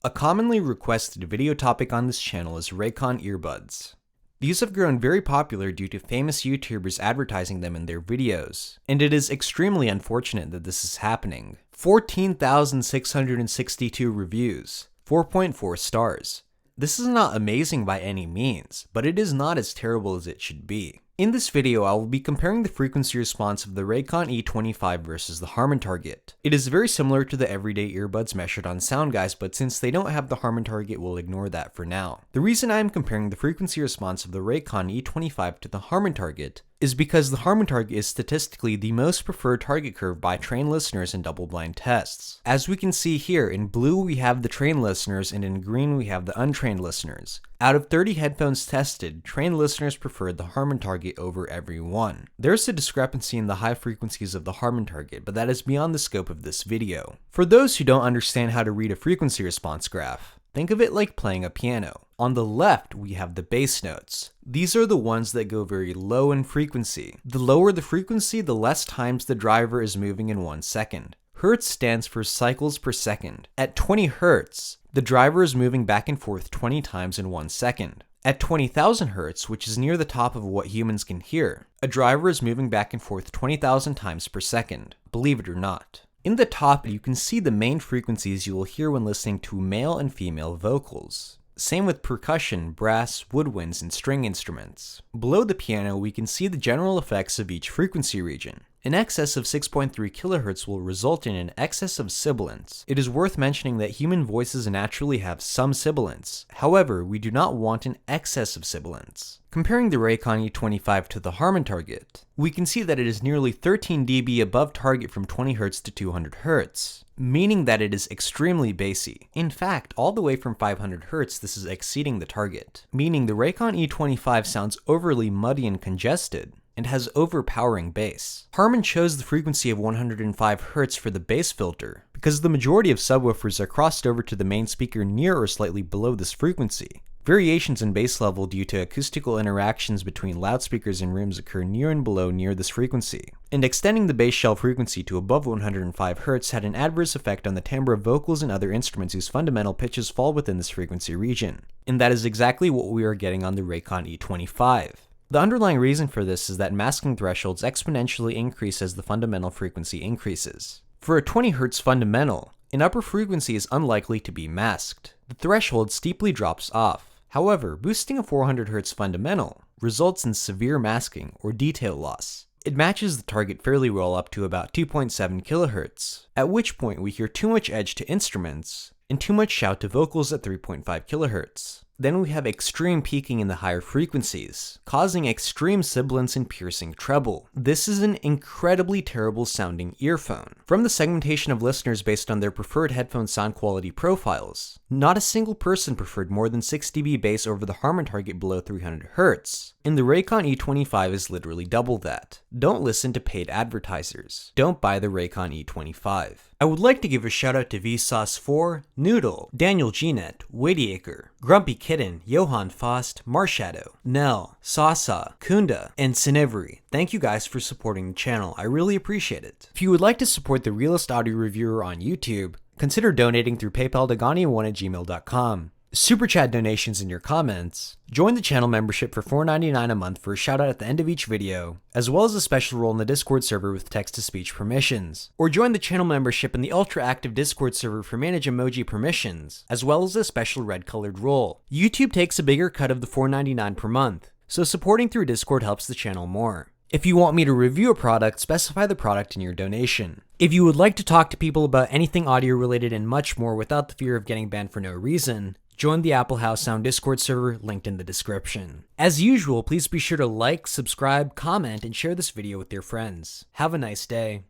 A commonly requested video topic on this channel is Raycon Earbuds. These have grown very popular due to famous YouTubers advertising them in their videos, and it is extremely unfortunate that this is happening. 14,662 reviews, 4.4 stars. This is not amazing by any means, but it is not as terrible as it should be. In this video, I will be comparing the frequency response of the Raycon E25 versus the Harman Target. It is very similar to the everyday earbuds measured on Soundguys, but since they don't have the Harman Target, we'll ignore that for now. The reason I am comparing the frequency response of the Raycon E25 to the Harman Target is because the Harman Target is statistically the most preferred target curve by trained listeners in double-blind tests. As we can see here, in blue we have the trained listeners and in green we have the untrained listeners. Out of 30 headphones tested, trained listeners preferred the Harman Target over every one. There's a discrepancy in the high frequencies of the Harman Target, but that is beyond the scope of this video. For those who don't understand how to read a frequency response graph, think of it like playing a piano. On the left, we have the bass notes. These are the ones that go very low in frequency. The lower the frequency, the less times the driver is moving in 1 second. Hertz stands for cycles per second. At 20 Hertz, the driver is moving back and forth 20 times in 1 second. At 20,000 Hertz, which is near the top of what humans can hear, a driver is moving back and forth 20,000 times per second, believe it or not. In the top, you can see the main frequencies you will hear when listening to male and female vocals. Same with percussion, brass, woodwinds, and string instruments. Below the piano, we can see the general effects of each frequency region. An excess of 6.3 kHz will result in an excess of sibilance. It is worth mentioning that human voices naturally have some sibilance. However, we do not want an excess of sibilance. Comparing the Raycon E25 to the Harman Target, we can see that it is nearly 13 dB above target from 20 Hz to 200 Hz, meaning that it is extremely bassy. In fact, all the way from 500 Hz, this is exceeding the target, meaning the Raycon E25 sounds overly muddy and congested, and has overpowering bass. Harman chose the frequency of 105 Hz for the bass filter because the majority of subwoofers are crossed over to the main speaker near or slightly below this frequency. Variations in bass level due to acoustical interactions between loudspeakers in rooms occur near and below near this frequency, and extending the bass shell frequency to above 105 Hz had an adverse effect on the timbre of vocals and other instruments whose fundamental pitches fall within this frequency region, and that is exactly what we are getting on the Raycon E25. The underlying reason for this is that masking thresholds exponentially increase as the fundamental frequency increases. For a 20 Hz fundamental, an upper frequency is unlikely to be masked. The threshold steeply drops off. However, boosting a 400 Hz fundamental results in severe masking or detail loss. It matches the target fairly well up to about 2.7 kHz, at which point we hear too much edge to instruments and too much shout to vocals at 3.5 kHz. Then we have extreme peaking in the higher frequencies, causing extreme sibilance and piercing treble. This is an incredibly terrible sounding earphone. From the segmentation of listeners based on their preferred headphone sound quality profiles, not a single person preferred more than 6 dB bass over the Harman Target below 300 Hz, and the Raycon E25 is literally double that. Don't listen to paid advertisers. Don't buy the Raycon E25. I would like to give a shout out to Vsauce4, Noodle, Daniel Gnet, Wadiacre, Grumpy Kitten, Johan Faust, Marshadow, Nell, Sasa, Kunda, and Cinevery. Thank you guys for supporting the channel. I really appreciate it. If you would like to support the realest audio reviewer on YouTube, consider donating through PayPal to Gania1@gmail.com. Super chat donations in your comments, join the channel membership for $4.99 a month for a shout out at the end of each video, as well as a special role in the Discord server with text-to-speech permissions, or join the channel membership in the ultra-active Discord server for manage emoji permissions, as well as a special red-colored role. YouTube takes a bigger cut of the $4.99 per month, so supporting through Discord helps the channel more. If you want me to review a product, specify the product in your donation. If you would like to talk to people about anything audio related and much more without the fear of getting banned for no reason, join the Apple House Sound Discord server linked in the description. As usual, please be sure to like, subscribe, comment, and share this video with your friends. Have a nice day.